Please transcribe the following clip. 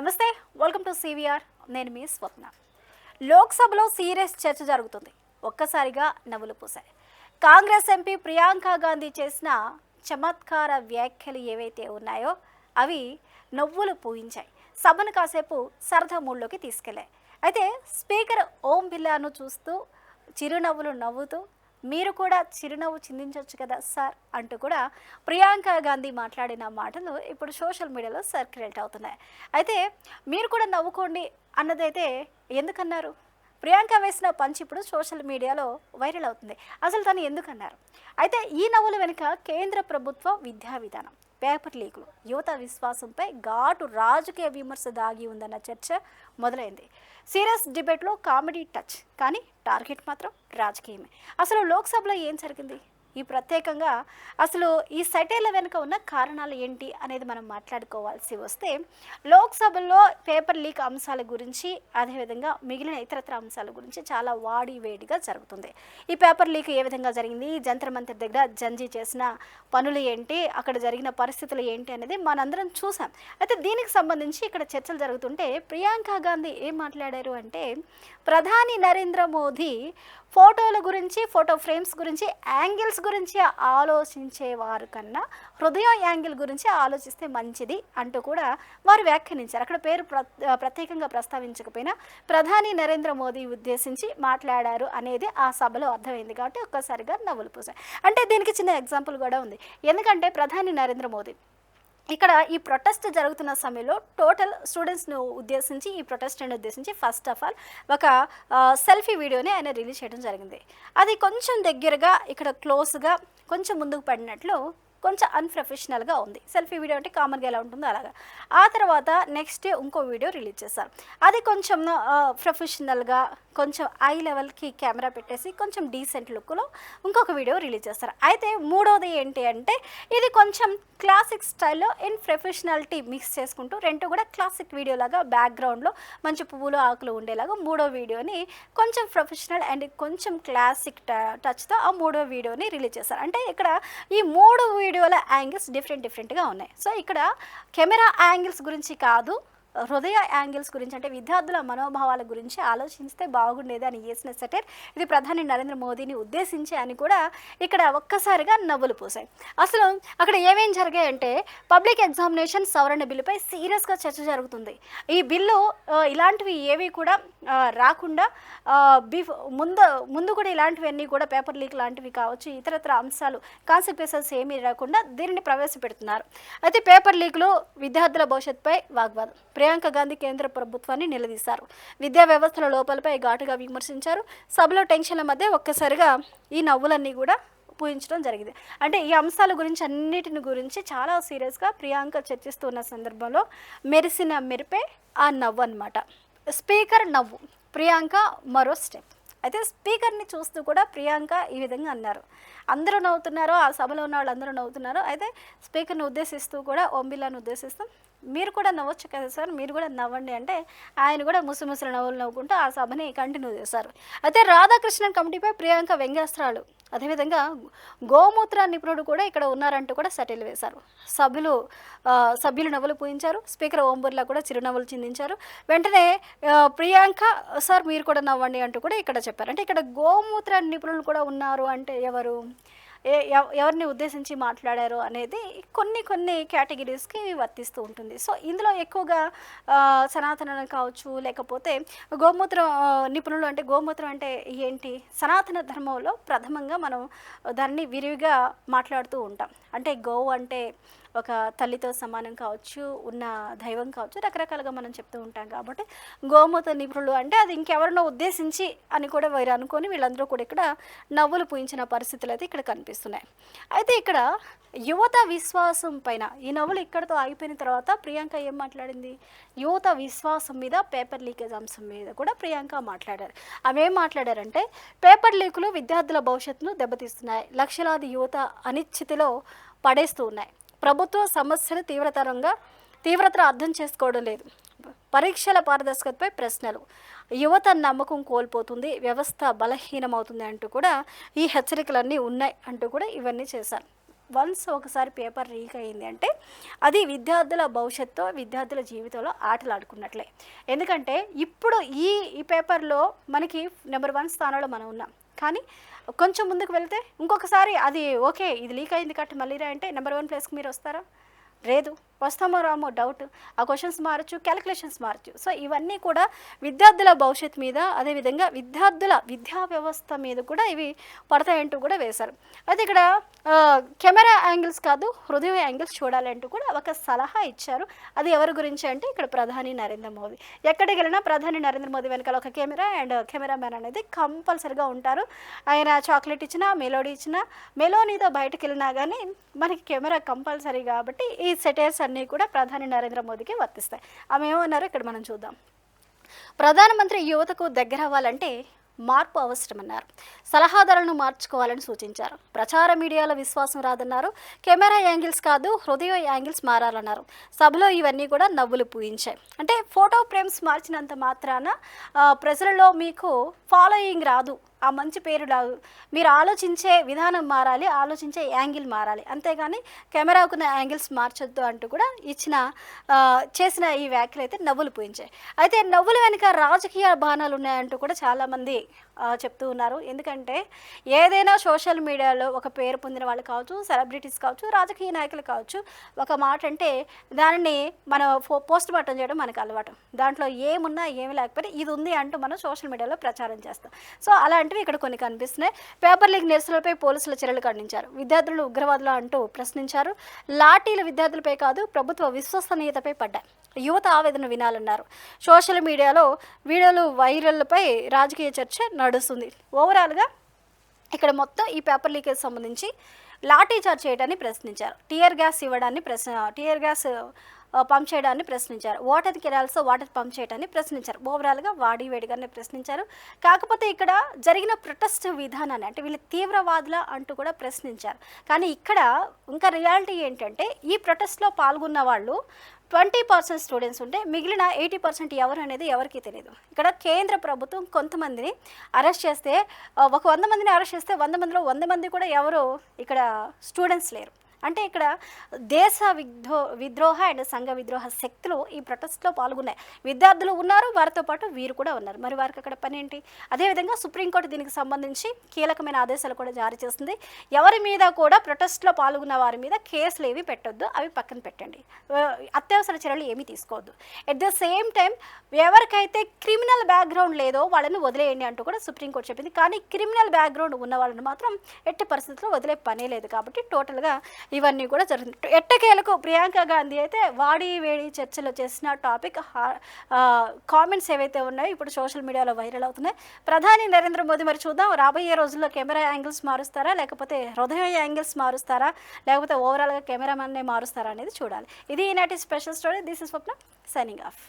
నమస్తే, welcome to CVR. నేను మీ స్వప్న. లోక్సభలో సీరియస్ చర్చ జరుగుతుంది. ఒక్కసారిగా నవ్వులు పూసాయి. కాంగ్రెస్ ఎంపీ ప్రియాంక గాంధీ చేసిన చమత్కార వ్యాఖ్యలు ఏవైతే ఉన్నాయో అవి నవ్వులు పూయించాయి. సభను కాసేపు సరదా మూడ్లోకి తీసుకెళ్లాయి. అయితే స్పీకర్ ఓం బిర్లాను చూస్తూ చిరునవ్వులు నవ్వుతూ మీరు కూడా చిరునవ్వు చిందించవచ్చు కదా సార్ అంటూ కూడా ప్రియాంక గాంధీ మాట్లాడిన మాటలు ఇప్పుడు సోషల్ మీడియాలో సర్క్యులేట్ అవుతున్నాయి. అయితే మీరు కూడా నవ్వుకోండి అన్నదైతే ఎందుకన్నారు? ప్రియాంక వేసిన పంచ్ ఇప్పుడు సోషల్ మీడియాలో వైరల్ అవుతుంది. అసలు తను ఎందుకన్నారు? అయితే ఈ నవ్వుల వెనుక కేంద్ర ప్రభుత్వ విద్యా విధానం, పేపర్ లీకులు, యువత విశ్వాసంపై ఘాటు రాజకీయ విమర్శ దాగి ఉందన్న చర్చ మొదలైంది. సీరియస్ డిబేట్లో కామెడీ టచ్, కానీ టార్గెట్ మాత్రం రాజకీయమే. అసలు లోక్సభలో ఏం జరిగింది? ఈ ప్రత్యేకంగా అసలు ఈ సెటైర్ల వెనుక ఉన్న కారణాలు ఏంటి అనేది మనం మాట్లాడుకోవాల్సి వస్తే, లోక్సభలో పేపర్ లీక్ అంశాల గురించి, అదేవిధంగా మిగిలిన ఇతరత్ర అంశాల గురించి చాలా వాడివేడిగా జరుగుతుంది. ఈ పేపర్ లీక్ ఏ విధంగా జరిగింది, జంతర్ మంతర్ దగ్గర జంజీ చేసిన పనులు ఏంటి, అక్కడ జరిగిన పరిస్థితులు ఏంటి అనేది మనందరం చూసాం. అయితే దీనికి సంబంధించి ఇక్కడ చర్చలు జరుగుతుంటే ప్రియాంక గాంధీ ఏం మాట్లాడారు అంటే, ప్రధాని నరేంద్ర మోదీ ఫోటోల గురించి, ఫోటో ఫ్రేమ్స్ గురించి, యాంగిల్స్ గురించి ఆలోచించేవారు కన్నా హృదయ యాంగిల్ గురించి ఆలోచిస్తే మంచిది అంటూ కూడా వారు వ్యాఖ్యానించారు. అక్కడ పేరు ప్రత్యేకంగా ప్రస్తావించకపోయినా ప్రధాని నరేంద్ర మోదీ ఉద్దేశించి మాట్లాడారు అనేది ఆ సభలో అర్థమైంది. కాబట్టి ఒక్కసారిగా నవ్వులు పూసాయి. అంటే దీనికి చిన్న ఎగ్జాంపుల్ కూడా ఉంది. ఎందుకంటే ప్రధాని నరేంద్ర మోదీ ఇక్కడ ఈ ప్రొటెస్ట్ జరుగుతున్న సమయంలో టోటల్ స్టూడెంట్స్ను ఉద్దేశించి, ఈ ప్రొటెస్ట్ని ఉద్దేశించి ఫస్ట్ ఆఫ్ ఆల్ ఒక సెల్ఫీ వీడియోని ఆయన రిలీజ్ చేయడం జరిగింది. అది కొంచెం దగ్గరగా ఇక్కడ క్లోజ్గా కొంచెం ముందుకు పడినట్లు కొంచెం అన్ప్రొఫెషనల్గా ఉంది. సెల్ఫీ వీడియో అంటే కామన్గా ఎలా ఉంటుందో అలాగా. ఆ తర్వాత నెక్స్ట్ డే ఇంకో వీడియో రిలీజ్ చేశారు. అది కొంచెం ప్రొఫెషనల్గా, కొంచెం ఐ లెవెల్కి కెమెరా పెట్టేసి కొంచెం డీసెంట్ లుక్లో ఇంకొక వీడియో రిలీజ్ చేస్తారు. అయితే మూడోది ఏంటి అంటే, ఇది కొంచెం క్లాసిక్ స్టైల్లో ఇన్ ప్రొఫెషనాలిటీ మిక్స్ చేసుకుంటూ రెండు కూడా క్లాసిక్ వీడియోలాగా బ్యాక్గ్రౌండ్లో మంచి పువ్వులు ఆకులు ఉండేలాగా మూడో వీడియోని కొంచెం ప్రొఫెషనల్ అండ్ కొంచెం క్లాసిక్ టచ్తో ఆ మూడో వీడియోని రిలీజ్ చేస్తారు. అంటే ఇక్కడ ఈ మూడు వీడియోల యాంగిల్స్ డిఫరెంట్గా ఉన్నాయి. సో ఇక్కడ కెమెరా యాంగిల్స్ గురించి కాదు, హృదయ యాంగిల్స్ గురించి, అంటే విద్యార్థుల మనోభావాల గురించి ఆలోచిస్తే బాగుండేది అని చేసిన సెటైర్ ఇది ప్రధాని నరేంద్ర మోదీని ఉద్దేశించి అని కూడా ఇక్కడ ఒక్కసారిగా నవ్వులు పూసాయి. అసలు అక్కడ ఏమేం జరిగాయంటే, పబ్లిక్ ఎగ్జామినేషన్ సవరణ బిల్లుపై సీరియస్గా చర్చ జరుగుతుంది. ఈ బిల్లు ఇలాంటివి ఏవి కూడా రాకుండా ముందు కూడా ఇలాంటివన్నీ కూడా పేపర్ లీక్ లాంటివి కావచ్చు, ఇతరత్ర అంశాలు కాన్సిక్వెన్సెస్ ఏమీ రాకుండా దీనిని ప్రవేశపెడుతున్నారు. అయితే పేపర్ లీక్లో విద్యార్థుల భవిష్యత్తుపై వాగ్వాదం. ప్రియాంక గాంధీ కేంద్ర ప్రభుత్వాన్ని నిలదీశారు. విద్యా వ్యవస్థల లోపాలపై ఘాటుగా విమర్శించారు. సభలో టెన్షన్ల మధ్య ఒక్కసారిగా ఈ నవ్వులన్నీ కూడా పూయించడం జరిగింది. అంటే ఈ అంశాల గురించి అన్నిటిని గురించి చాలా సీరియస్గా ప్రియాంక చర్చిస్తున్న సందర్భంలో మెరిసిన మెరిపే ఆ నవ్వు అన్నమాట. స్పీకర్ నవ్వు, ప్రియాంక మరో స్టెప్. అయితే స్పీకర్ని చూస్తూ కూడా ప్రియాంక ఈ విధంగా అన్నారు. అందరూ నవ్వుతున్నారు, ఆ సభలో ఉన్న వాళ్ళు అందరూ నవ్వుతున్నారు. అయితే స్పీకర్ని ఉద్దేశిస్తూ కూడా ఓం బిర్లాను ఉద్దేశిస్తూ మీరు కూడా నవ్వచ్చు కదా సార్, మీరు కూడా నవ్వండి అంటే ఆయన కూడా ముసిముసిల నవ్వులు నవ్వుకుంటూ ఆ సభని కంటిన్యూ చేశారు. అయితే రాధాకృష్ణన్ కమిటీపై ప్రియాంక వ్యంగ్యాస్త్రాలు, అదేవిధంగా గోమూత్ర నిపుణుడు కూడా ఇక్కడ ఉన్నారంటూ కూడా సెటిల్ వేశారు. సభ్యులు నవ్వులు పూయించారు. స్పీకర్ ఓం బిర్లా కూడా చిరునవ్వులు చిందించారు. వెంటనే ప్రియాంక సార్ మీరు కూడా నవ్వండి అంటూ కూడా ఇక్కడ చెప్పారు. అంటే ఇక్కడ గోమూత్ర నిపుణులు కూడా ఉన్నారు అంటే ఎవరిని ఉద్దేశించి మాట్లాడారు అనేది కొన్ని కేటగిరీస్కి వర్తిస్తూ ఉంటుంది. సో ఇందులో ఎక్కువగా సనాతన కావచ్చు, లేకపోతే గోమూత్ర నిపుణులు అంటే గోమూత్రం అంటే ఏంటి, సనాతన ధర్మంలో ప్రథమంగా మనం దాన్ని విరివిగా మాట్లాడుతూ ఉంటాం. అంటే గోవు అంటే ఒక తల్లితో సమానం కావచ్చు, ఉన్న దైవం కావచ్చు, రకరకాలుగా మనం చెప్తూ ఉంటాం. కాబట్టి గోమూత్ర నిపుణులు అంటే అది ఇంకెవరినో ఉద్దేశించి అని కూడా వీరు అనుకొని వీళ్ళందరూ కూడా ఇక్కడ నవ్వులు పూయించిన పరిస్థితులు అయితే ఇక్కడ కనిపిస్తున్నాయి. అయితే ఇక్కడ యువత విశ్వాసం పైన ఈ నవ్వులు ఇక్కడతో ఆగిపోయిన తర్వాత ప్రియాంక ఏం మాట్లాడింది? యువత విశ్వాసం మీద, పేపర్ లీకేజ్ అంశం మీద కూడా ప్రియాంక మాట్లాడారు. ఆమె ఏం మాట్లాడారంటే, పేపర్ లీకులు విద్యార్థుల భవిష్యత్తును దెబ్బతీస్తున్నాయి, లక్షలాది యువత అనిశ్చితిలో పడేస్తూ ఉన్నాయి, ప్రభుత్వ సమస్యలు తీవ్రత అర్థం చేసుకోవడం లేదు, పరీక్షల పారదర్శకతపై ప్రశ్నలు, యువత నమ్మకం కోల్పోతుంది, వ్యవస్థ బలహీనమవుతుంది అంటూ కూడా ఈ హెచ్చరికలన్నీ ఉన్నాయి అంటూ కూడా ఇవన్నీ చేశారు. వన్స్ ఒకసారి పేపర్ లీక్ అయింది అంటే అది విద్యార్థుల భవిష్యత్తు, విద్యార్థుల జీవితంలో ఆటలాడుకున్నట్లే. ఎందుకంటే ఇప్పుడు ఈ పేపర్లో మనకి నెంబర్ 1 స్థానంలో మనం ఉన్నాం. కానీ కొంచెం ముందుకు వెళ్తే ఇంకొకసారి అది ఓకే ఇది లీక్ అయింది కాబట్టి మళ్ళీ రా అంటే నెంబర్ 1 ప్లేస్కి మీరు వస్తారా? లేదు. వస్తామో రామో డౌట్. ఆ క్వశ్చన్స్ మారచ్చు, క్యాలిక్యులేషన్స్ మారచ్చు. సో ఇవన్నీ కూడా విద్యార్థుల భవిష్యత్తు మీద, అదేవిధంగా విద్యార్థుల విద్యా వ్యవస్థ మీద కూడా ఇవి పడతాయంటూ కూడా వేశారు. అయితే ఇక్కడ కెమెరా యాంగిల్స్ కాదు, హృదయ యాంగిల్స్ చూడాలంటూ కూడా ఒక సలహా ఇచ్చారు. అది ఎవరి గురించి అంటే ఇక్కడ ప్రధాని నరేంద్ర మోదీ. ఎక్కడికి వెళ్ళినా ప్రధాని నరేంద్ర మోదీ వెనకాల ఒక కెమెరా అండ్ కెమెరామ్యాన్ అనేది కంపల్సరిగా ఉంటారు. ఆయన చాక్లెట్ ఇచ్చినా, మెలోడీ ఇచ్చినా, మెలోనీతో బయటకు వెళ్ళినా కానీ మనకి కెమెరా కంపల్సరీ కాబట్టి ఈ సెటైర్స్ అన్నీ కూడా ప్రధాని నరేంద్ర మోదీకి వర్తిస్తాయి. ఆమె ఏమన్నారో ఇక్కడ మనం చూద్దాం. ప్రధానమంత్రి యువతకు దగ్గర అవ్వాలంటే మార్పు అవసరమన్నారు. సలహాదారులను మార్చుకోవాలని సూచించారు. ప్రచార మీడియాలో విశ్వాసం రాదన్నారు. కెమెరా యాంగిల్స్ కాదు, హృదయ యాంగిల్స్ మారాలన్నారు. సభలో ఇవన్నీ కూడా నవ్వులు పూయించాయి. అంటే ఫోటో ఫ్రేమ్స్ మార్చినంత మాత్రాన ప్రజలలో మీకు ఫాలోయింగ్ రాదు, ఆ మంచి పేరు రాదు. మీరు ఆలోచించే విధానం మారాలి, ఆలోచించే యాంగిల్ మారాలి. అంతేగాని కెమెరాకున్న యాంగిల్స్ మార్చొద్దు అంటూ కూడా చేసిన ఈ వ్యాఖ్యలు అయితే నవ్వులు పూయించాయి. అయితే నవ్వుల వెనుక రాజకీయ బాణాలు ఉన్నాయంటూ కూడా చాలామంది చెప్తూ ఉన్నారు. ఎందుకంటే ఏదైనా సోషల్ మీడియాలో ఒక పేరు పొందిన వాళ్ళు కావచ్చు, సెలబ్రిటీస్ కావచ్చు, రాజకీయ నాయకులు కావచ్చు, ఒక మాట అంటే దానిని మనం పోస్ట్ మార్టం చేయడం మనకు అలవాటు. దాంట్లో ఏమున్నా ఏమి లేకపోతే ఇది ఉంది అంటూ మనం సోషల్ మీడియాలో ప్రచారం చేస్తాం. సో అలాంటివి ఇక్కడ కొన్ని కనిపిస్తున్నాయి. పేపర్ లీక్ నిరసనలపై పోలీసుల చర్యలు ఖండించారు. విద్యార్థులు ఉగ్రవాదులు అంటూ ప్రశ్నించారు. లాఠీలు విద్యార్థులపై కాదు, ప్రభుత్వ విశ్వసనీయతపై పడ్డాయి. యువత ఆవేదన వినాలన్నారు. సోషల్ మీడియాలో వీడియోలు వైరల్పై రాజకీయ చర్చ నడుస్తుంది. ఓవరాల్గా ఇక్కడ మొత్తం ఈ పేపర్ లీకేజ్ సంబంధించి లాఠీ చార్జ్ చేయడాన్ని ప్రశ్నించారు. టియర్ గ్యాస్ పంప్ చేయడాన్ని ప్రశ్నించారు. వాటర్ కెనాల్స్తో వాటర్ పంప్ చేయడాన్ని ప్రశ్నించారు. ఓవరాల్గా వేడిగానే ప్రశ్నించారు. కాకపోతే ఇక్కడ జరిగిన ప్రొటెస్ట్ విధానాన్ని అంటే వీళ్ళు తీవ్రవాదుల అంటూ కూడా ప్రశ్నించారు. కానీ ఇక్కడ ఇంకా రియాలిటీ ఏంటంటే ఈ ప్రొటెస్ట్లో పాల్గొన్న వాళ్ళు 20% స్టూడెంట్స్ ఉంటే మిగిలిన 80% ఎవరు అనేది ఎవరికి తెలియదు. ఇక్కడ కేంద్ర ప్రభుత్వం కొంతమందిని అరెస్ట్ చేస్తే, ఒక 100 మందిని అరెస్ట్ చేస్తే 100 మందిలో 100 మంది కూడా ఎవరు ఇక్కడ స్టూడెంట్స్ లేరు. అంటే ఇక్కడ దేశ విద్రోహ అండ్ సంఘ విద్రోహ శక్తులు ఈ ప్రొటెస్ట్లో పాల్గొన్నాయి. విద్యార్థులు ఉన్నారు, వారితో పాటు వీరు కూడా ఉన్నారు. మరి వారికి అక్కడ పని ఏంటి? అదేవిధంగా సుప్రీంకోర్టు దీనికి సంబంధించి కీలకమైన ఆదేశాలు కూడా జారీ చేస్తుంది. ఎవరి మీద కూడా ప్రొటెస్ట్లో పాల్గొన్న వారి మీద కేసులు ఏవి పెట్టొద్దు, అవి పక్కన పెట్టండి. అత్యవసర చర్యలు ఏమీ తీసుకోవద్దు. ఎట్ ద సేమ్ టైం ఎవరికైతే క్రిమినల్ బ్యాక్గ్రౌండ్ లేదో వాళ్ళని వదిలేయండి అంటూ కూడా సుప్రీంకోర్టు చెప్పింది. కానీ క్రిమినల్ బ్యాక్గ్రౌండ్ ఉన్న వాళ్ళని మాత్రం ఎట్టి పరిస్థితుల్లో వదిలే పనే లేదు. కాబట్టి టోటల్గా ఇవన్నీ కూడా జరుగుతుంది. ఎట్టకేలకు ప్రియాంక గాంధీ అయితే వేడి చర్చలో చేసిన టాపిక్ కామెంట్స్ ఏవైతే ఉన్నాయో ఇప్పుడు సోషల్ మీడియాలో వైరల్ అవుతున్నాయి. ప్రధాని నరేంద్ర మోదీ మరి చూద్దాం, రాబోయే రోజుల్లో కెమెరా యాంగిల్స్ మారుస్తారా, లేకపోతే హృదయ యాంగిల్స్ మారుస్తారా, లేకపోతే ఓవరాల్గా కెమెరామెన్నే మారుస్తారా అనేది చూడాలి. ఇది ఈనాటి special story. This is Swapna signing off.